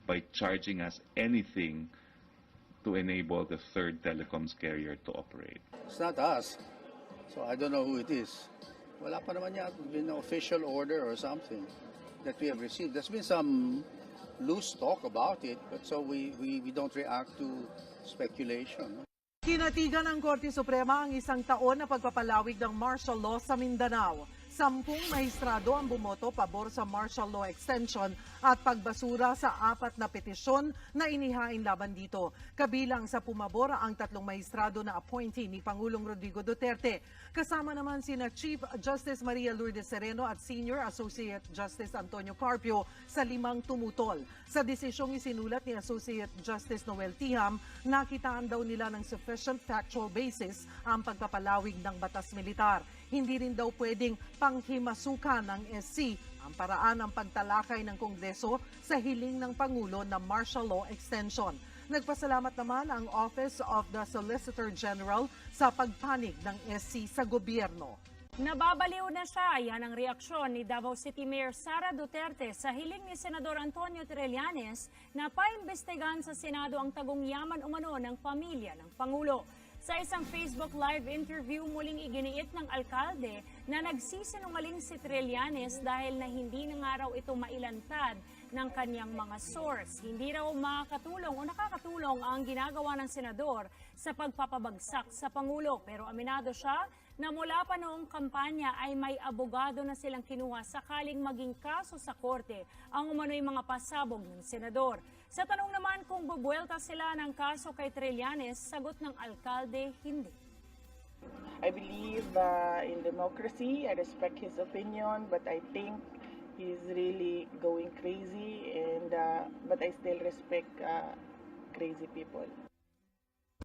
by charging us anything to enable the third telecoms carrier to operate. It's not us, so I don't know who it is. Wala pa naman yata been an official order or something that we have received. There's been some loose talk about it, but so we don't react to speculation. Kinatigan ng Korte Suprema ang 1 taon na pagpapalawig ng martial law sa Mindanao. 10 mahistrado ang bumoto pabor sa martial law extension at pagbasura sa 4 na petisyon na inihain laban dito. Kabilang sa pumabor ang 3 mahistrado na appointee ni Pangulong Rodrigo Duterte. Kasama naman sina Chief Justice Maria Lourdes Sereno at Senior Associate Justice Antonio Carpio sa 5 tumutol. Sa desisyong isinulat ni Associate Justice Noel Tiham, nakitaan daw nila ng sufficient factual basis ang pagpapalawig ng batas militar. Hindi rin daw pwedeng panghimasukan ng SC ang paraan ng pagtalakay ng Kongreso sa hiling ng Pangulo na martial law extension. Nagpasalamat naman ang Office of the Solicitor General sa pagpanig ng SC sa gobyerno. Nababaliw na siya. Yan ang reaksyon ni Davao City Mayor Sara Duterte sa hiling ni Senador Antonio Trillanes na paimbestigahan sa Senado ang tagong yaman umano ng pamilya ng Pangulo. Sa isang Facebook Live interview, muling iginiit ng alkalde na nagsisinungaling si Trillanes dahil na hindi na nga raw ito mailantad ng kanyang mga source. Hindi raw makakatulong o nakakatulong ang ginagawa ng senador sa pagpapabagsak sa Pangulo. Pero aminado siya na mula pa noong kampanya ay may abogado na silang kinuha sakaling maging kaso sa korte ang umano'y mga pasabog ng senador. Sa tanong naman kung bubuelta sila ng kaso kay Trillanes, sagot ng alkalde, hindi. I believe in democracy. I respect his opinion, but I think he's really going crazy, and but I still respect crazy people.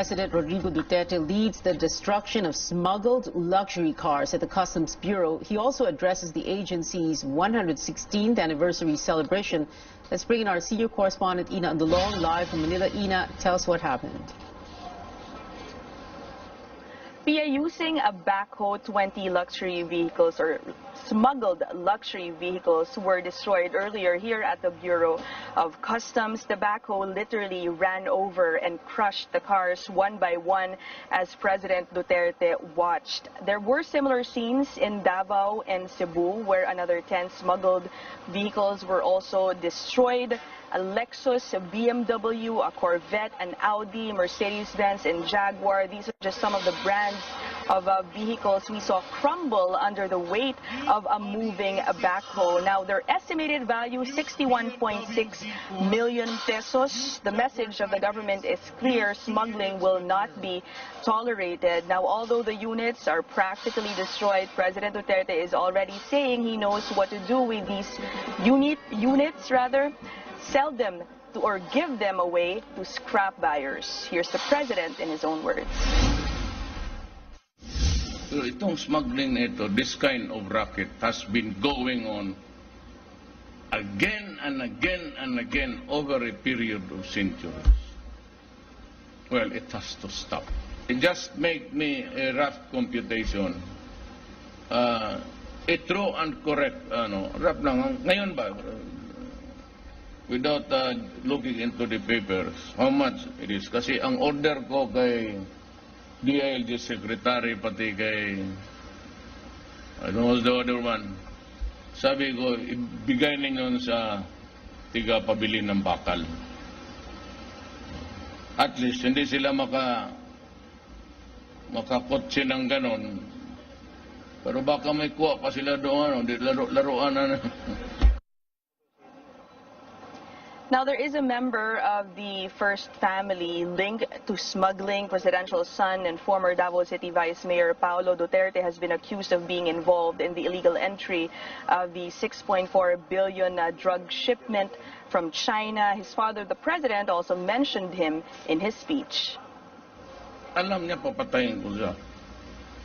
President Rodrigo Duterte leads the destruction of smuggled luxury cars at the Customs Bureau. He also addresses the agency's 116th anniversary celebration. Let's bring in our senior correspondent, Ina Andulong, live from Manila. Ina, tell us what happened. Pia, using a backhoe, 20 luxury vehicles or smuggled luxury vehicles were destroyed earlier here at the Bureau of Customs. The backhoe literally ran over and crushed the cars one by one as President Duterte watched. There were similar scenes in Davao and Cebu where another 10 smuggled vehicles were also destroyed. A Lexus, a BMW, a Corvette, an Audi, Mercedes-Benz, and Jaguar. These are just some of the brands of vehicles we saw crumble under the weight of a moving backhoe. Now, their estimated value, 61.6 million pesos. The message of the government is clear. Smuggling will not be tolerated. Now, although the units are practically destroyed, President Duterte is already saying he knows what to do with these units, sell them or give them away to scrap buyers. Here's the president in his own words. Itong smuggling ito, this kind of racket has been going on again and again and again over a period of centuries. Well, it has to stop. Just make me a rough computation. A true and correct, rough lang. Ngayon ba, without looking into the papers, how much it is. Kasi ang order ko kay DILG Secretary, pati kay, I don't know the other one, sabi ko, ibigay ninyo sa tiga pabili ng bakal. At least, hindi sila makakotse ng ganon. Pero baka may kuha pa sila doon, laruan na. Now, there is a member of the first family linked to smuggling. Presidential son and former Davao City Vice Mayor Paolo Duterte has been accused of being involved in the illegal entry of the 6.4 billion drug shipment from China. His father, the president, also mentioned him in his speech. Alam niya papatayin ko siya.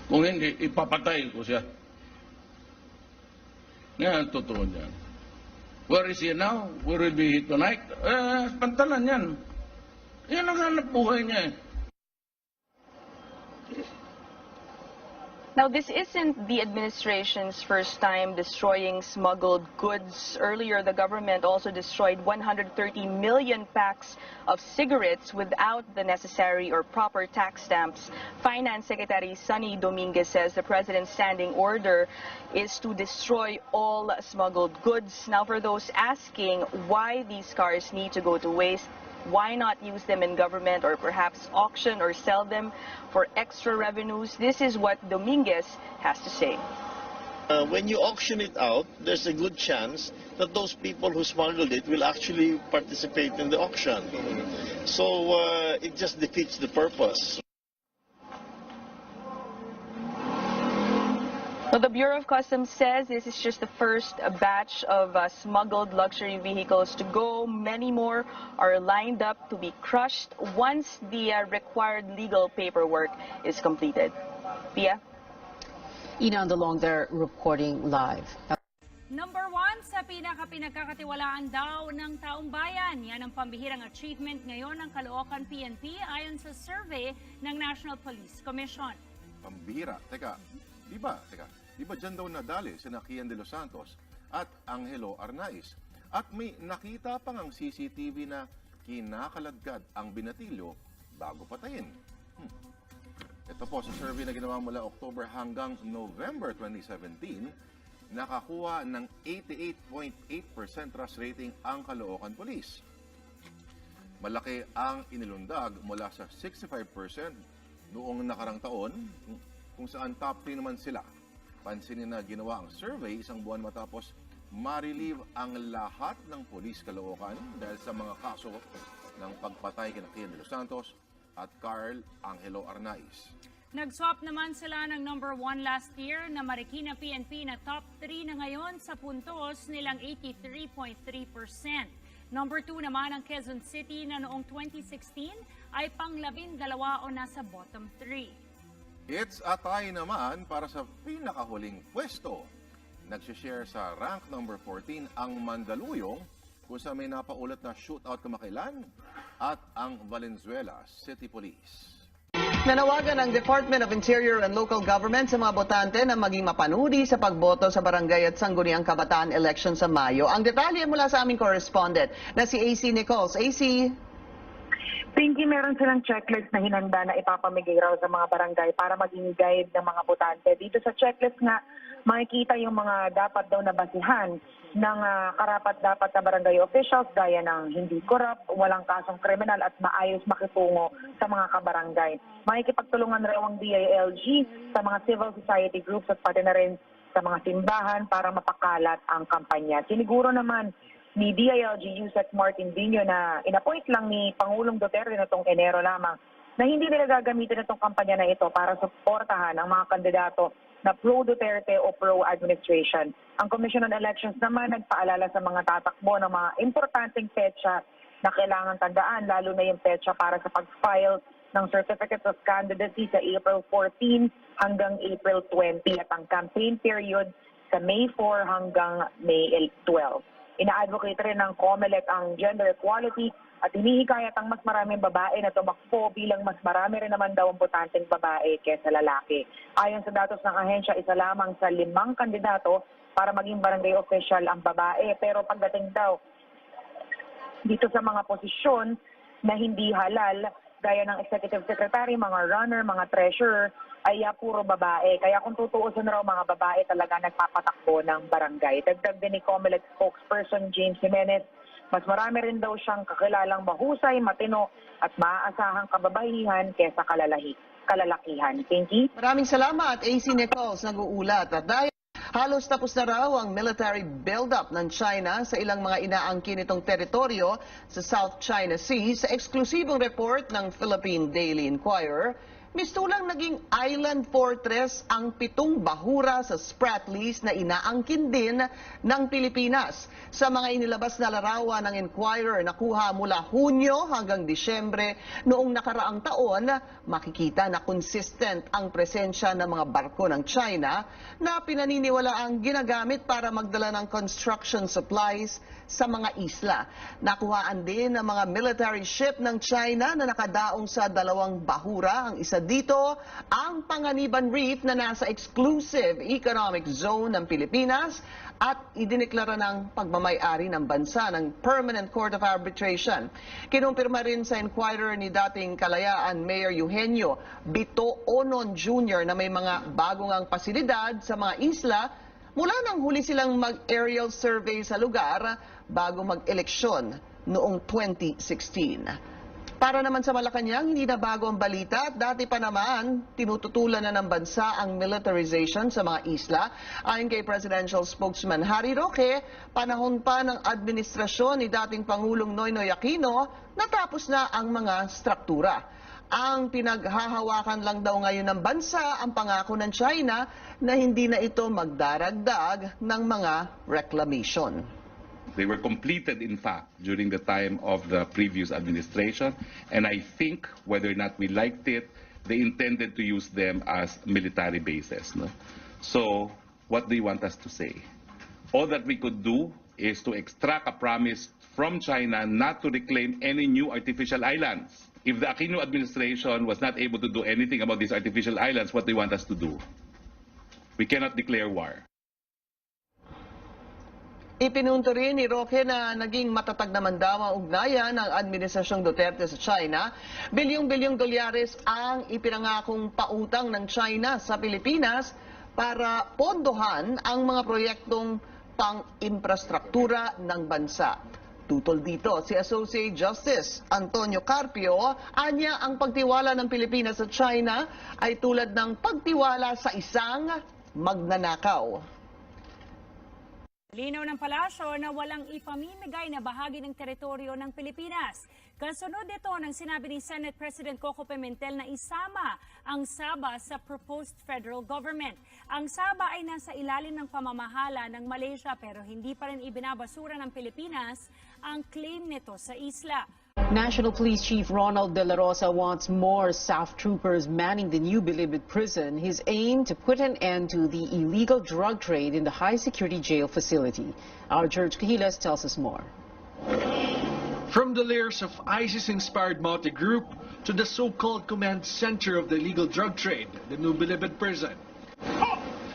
Kung hindi, ipapatay ko siya. Yan ang totoo niyan. Where is he now? Where will be he tonight? Pantalan yan. Yan ang hanap buhay niya eh. Now, this isn't the administration's first time destroying smuggled goods. Earlier, the government also destroyed 130 million packs of cigarettes without the necessary or proper tax stamps. Finance Secretary Sonny Dominguez says the president's standing order is to destroy all smuggled goods. Now, for those asking why these cars need to go to waste, why not use them in government or perhaps auction or sell them for extra revenues? This is what Dominguez has to say. When you auction it out, there's a good chance that those people who smuggled it will actually participate in the auction. So it just defeats the purpose. Well, the Bureau of Customs says this is just the first batch of smuggled luxury vehicles to go. Many more are lined up to be crushed once the required legal paperwork is completed. Pia? Ina Andalong there reporting live. Number 1 sa pinagkakatiwalaan daw ng taong bayan. Yan ang pambihirang achievement ngayon ng Caloocan PNP ayon sa survey ng National Police Commission. Pambihira. Teka, di ba dyan daw nadali si Kian de los Santos at Angelo Arnaiz? At may nakita pang ang CCTV na kinakaladkad ang binatilyo bago patayin. Ito po sa survey na ginawa mula October hanggang November 2017, nakakuha ng 88.8% trust rating ang Caloocan Police. Malaki ang inilundag mula sa 65% noong nakarang taon, kung saan top 3 naman sila. Pansinin na ginawa ang survey isang buwan matapos ma-relieve ang lahat ng Police Caloocan dahil sa mga kaso ng pagpatay kina Kian de los Santos at Carl Angelo Arnaiz. Nag-swap naman sila ng number 1 last year na Marikina PNP na top 3 na ngayon sa puntos nilang 83.3%. Number 2 naman ang Quezon City na noong 2016 ay pang-12 o nasa bottom 3. It's a tie naman para sa pinakahuling pwesto. Nagsishare sa rank number 14 ang Mandaluyong kung saan may napaulat na shootout kamakailan at ang Valenzuela City Police. Nanawagan ang Department of Interior and Local Government sa mga botante na maging mapanuri sa pagboto sa barangay at sangguniang kabataan election sa Mayo. Ang detalye mula sa aming correspondent na si AC Nichols. AC? Pinky, meron silang checklist na hinanda na ipapamigay raw sa mga barangay para maging guide ng mga botante. Dito sa checklist nga, makikita yung mga dapat daw na basihan ng karapat-dapat na barangay officials gaya ng hindi korap, walang kasong kriminal at maayos makitungo sa mga kabarangay. Makikipagtulungan raw ang DILG sa mga civil society groups at pati na rin sa mga simbahan para mapakalat ang kampanya. Siniguro naman ni DILG Yusek Martin Dino na inappoint lang ni Pangulong Duterte na itong Enero lamang na hindi nila gagamitin itong kampanya na ito para suportahan ang mga kandidato na pro-Duterte o pro-administration. Ang Commission on Elections naman nagpaalala sa mga tatakbo ng mga importanteng petsa na kailangan tandaan, lalo na yung petsa para sa pag-file ng Certificate of Candidacy sa April 14 hanggang April 20 at ang campaign period sa May 4 hanggang May 12. Ina-advocate rin ng COMELEC ang gender equality at hinihikayat ang mas maraming babae na tumakbo bilang mas marami rin naman daw ang botanteng babae kaysa lalaki. Ayon sa datos ng ahensya, isa lamang sa 5 kandidato para maging barangay official ang babae. Pero pagdating daw dito sa mga posisyon na hindi halal, gaya ng executive secretary, mga runner, mga treasurer, ay puro babae. Kaya kung tutuusin raw mga babae talaga nagpapatakbo ng barangay. Dagdag din ni COMELEC spokesperson James Jimenez, mas marami rin daw siyang kakilalang mahusay, matino at maaasahang kababaihan kesa kalalakihan. Pinky? Maraming salamat, AC Nichols, nag-uulat. At dahil halos tapos na raw ang military build-up ng China sa ilang mga inaangkin nitong teritoryo sa South China Sea, sa eksklusibong report ng Philippine Daily Inquirer, mistulang naging island fortress ang 7 bahura sa Spratlys na inaangkin din ng Pilipinas. Sa mga inilabas na larawan ng Inquirer na kuha mula Hunyo hanggang Disyembre noong nakaraang taon, makikita na consistent ang presensya ng mga barko ng China na pinaniniwala ang ginagamit para magdala ng construction supplies sa mga isla. Nakuhaan din ng mga military ship ng China na nakadaong sa 2 bahura, ang isa dito ang Panganiban Reef na nasa exclusive economic zone ng Pilipinas at idineklara ng pagmamay-ari ng bansa ng Permanent Court of Arbitration. Kinumpirma rin sa inquirer ni dating Kalayaan Mayor Eugenio Bito Onon Jr. na may mga bagong ang pasilidad sa mga isla mula nang huli silang mag-aerial survey sa lugar bago mag-eleksyon noong 2016. Para naman sa Malacanang, hindi na bago ang balita at dati pa naman tinututulan na ng bansa ang militarization sa mga isla. Ayon kay Presidential Spokesman Harry Roque, panahon pa ng administrasyon ni dating Pangulong Noynoy Aquino, natapos na ang mga struktura. Ang pinaghahawakan lang daw ngayon ng bansa ang pangako ng China na hindi na ito magdaragdag ng mga reclamation. They were completed, in fact, during the time of the previous administration, and I think, whether or not we liked it, they intended to use them as military bases. No? So, what do you want us to say? All that we could do is to extract a promise from China not to reclaim any new artificial islands. If the Aquino administration was not able to do anything about these artificial islands, what do you want us to do? We cannot declare war. Ipinunto rin ni Roque na naging matatag naman daw ang ugnayan ng Administrasyong Duterte sa China. Bilyong-bilyong dolyares ang ipinangakong pautang ng China sa Pilipinas para pondohan ang mga proyektong pang-infrastruktura ng bansa. Tutol dito si Associate Justice Antonio Carpio, anya ang pagtiwala ng Pilipinas sa China ay tulad ng pagtiwala sa isang magnanakaw. Linaw ng palasyo na walang ipamimigay na bahagi ng teritoryo ng Pilipinas. Kasunod ito ng sinabi ni Senate President Coco Pimentel na isama ang Sabah sa proposed federal government. Ang Sabah ay nasa ilalim ng pamamahala ng Malaysia pero hindi pa rin ibinabasura ng Pilipinas ang claim nito sa isla. National Police Chief Ronald De La Rosa wants more SAF troopers manning the new Bilibid prison. His aim to put an end to the illegal drug trade in the high-security jail facility. Our George Cahilas tells us more. From the layers of ISIS-inspired Mauti group to the so-called command center of the illegal drug trade, the new Bilibid prison.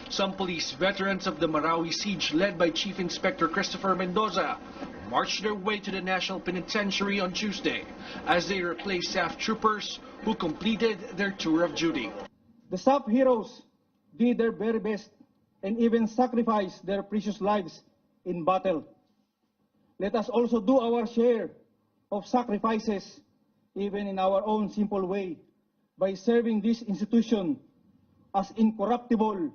Some police veterans of the Marawi siege led by Chief Inspector Christopher Mendoza marched their way to the National Penitentiary on Tuesday as they replaced SAF troopers who completed their tour of duty. The SAF heroes did their very best and even sacrificed their precious lives in battle. Let us also do our share of sacrifices even in our own simple way by serving this institution as incorruptible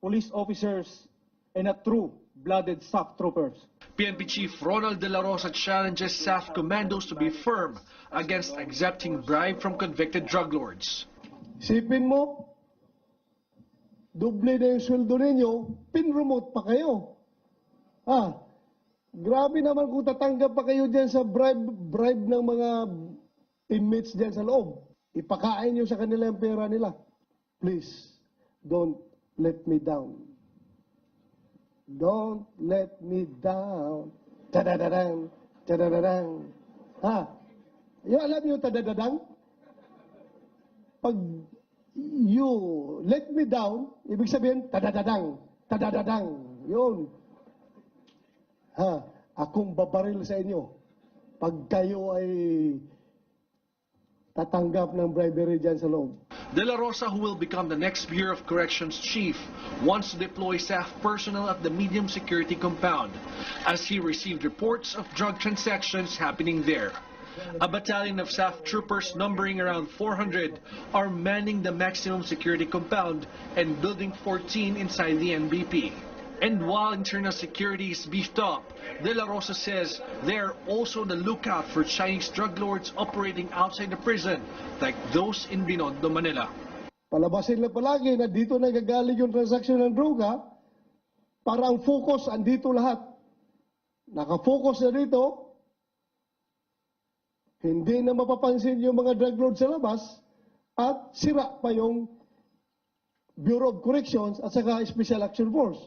police officers and a true blooded SAF troopers. PNP Chief Ronald De La Rosa challenges SAF commandos to be firm against accepting bribe from convicted drug lords. Isipin mo, doble na yung sweldo ninyo, pinromote pa kayo. Grabe naman kung tatanggap pa kayo dyan sa bribe ng mga inmates dyan sa loob. Ipakain nyo sa kanila yung pera nila. Please, don't let me down. Don't let me down. Tadadadang, tadadadang. Yung alam nyo tadadadang? Pag you let me down, ibig sabihin, tadadadang, tadadadang. Yun. Akong babaril sa inyo. Pag kayo ay tatanggap ng bribery dyan sa loob. De La Rosa, who will become the next Bureau of Corrections chief, wants to deploy SAF personnel at the medium security compound as he received reports of drug transactions happening there. A battalion of SAF troopers numbering around 400 are manning the maximum security compound and Building 14 inside the NBP. And while internal security is beefed up, De La Rosa says they're also on the lookout for Chinese drug lords operating outside the prison, like those in Binondo, Manila. Palabasin na palagi na dito nagagaling yung transaksyon ng droga para ang focus andito lahat. Nakafocus na dito, hindi na mapapansin yung mga drug lords sa labas at sira pa yung Bureau of Corrections at saka Special Action Force.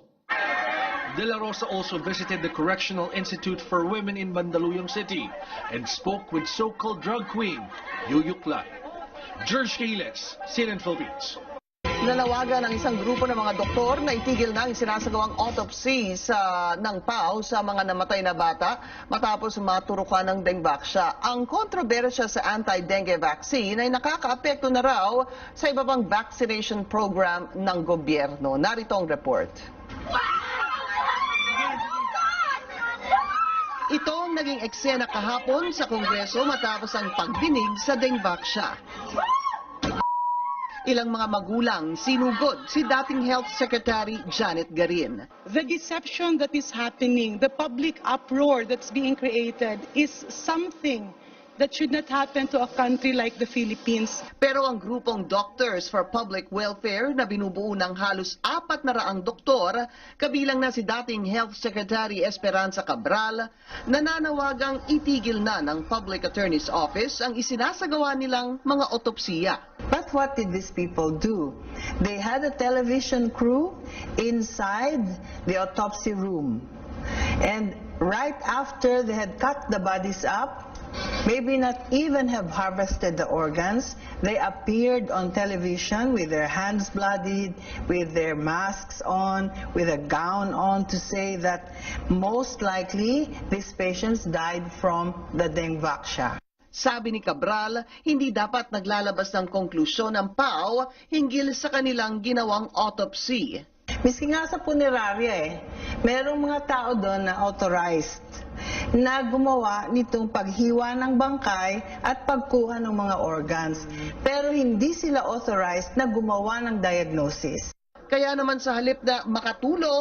De La Rosa also visited the Correctional Institute for Women in Mandaluyong City and spoke with so-called drug queen, Yu Yuklay. George Kailes, CNN Philippines. Nanawagan ang isang grupo ng mga doktor na itigil na ang sinasagawang autopsy ng PAO sa mga namatay na bata matapos maturukan ng dengue. Ang kontrobersya sa anti-dengue vaccine ay nakakaapekto na raw sa iba pang vaccination program ng gobyerno. Narito ang report. Ito ang naging eksena kahapon sa Kongreso matapos ang pagdinig sa dengue. Ilang mga magulang sinugod si dating Health Secretary Janet Garin. The deception that is happening, the public uproar that's being created is something that should not happen to a country like the Philippines. Pero ang grupong Doctors for Public Welfare na binubuo ng halos 400 doktor, kabilang na si dating Health Secretary Esperanza Cabral, nananawagang itigil na ng Public Attorney's Office ang isinasagawa nilang mga otopsiya. But what did these people do? They had a television crew inside the autopsy room. And right after they had cut the bodies up, maybe not even have harvested the organs, they appeared on television with their hands bloodied, with their masks on, with a gown on, to say that most likely these patients died from the dengue. Sabi ni Cabral, hindi dapat naglalabas ng konklusyon ng PAO hinggil sa kanilang ginawang autopsy. Miski nga sa punerarya merong mga tao doon na authorized na gumawa nitong paghiwa ng bangkay at pagkuha ng mga organs. Pero hindi sila authorized na gumawa ng diagnosis. Kaya naman sa halip na makatulong